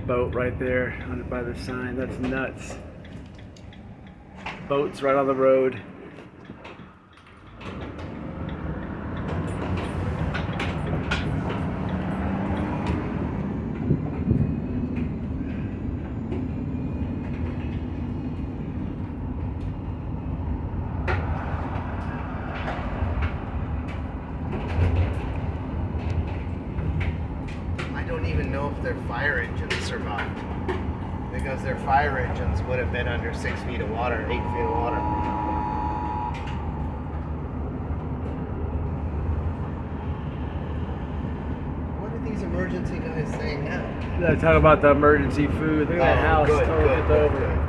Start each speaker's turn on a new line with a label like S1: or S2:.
S1: boat right there by the sign. That's nuts. Boats right on the road.
S2: I don't even know if their fire engines survived, because their fire engines would have been under 6 feet of water, 8 feet of water. What are these emergency guys saying now?
S1: Talk about the emergency food. Look at that house.
S2: Good,
S1: Over.
S2: good.